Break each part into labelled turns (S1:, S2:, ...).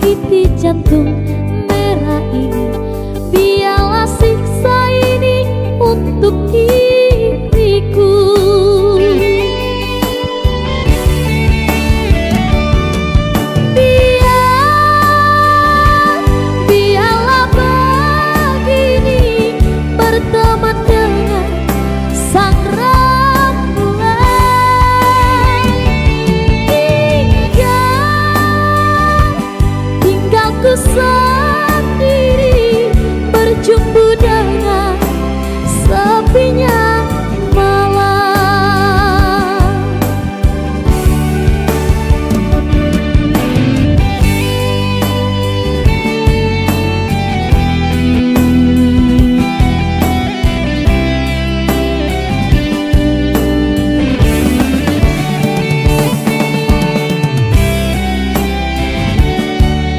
S1: sakiti jantung merah ini. Biarlah siksa ini untuk diriku. Biarlah begini berteman dengan sang rembulan. Tinggalku sendiri berjumpa dengan sepinya malam.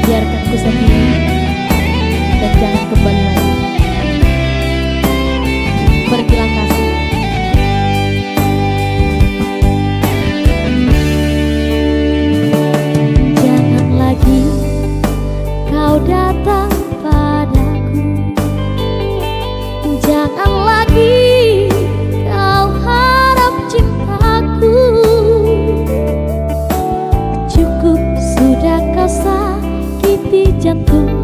S1: Biarkan ku sendiri dan jangan kembali lagi. Pergilah kasih. Jangan lagi kau datang padaku. Jangan lagi kau harap cintaku. Cukup sudah kau sakiti jantung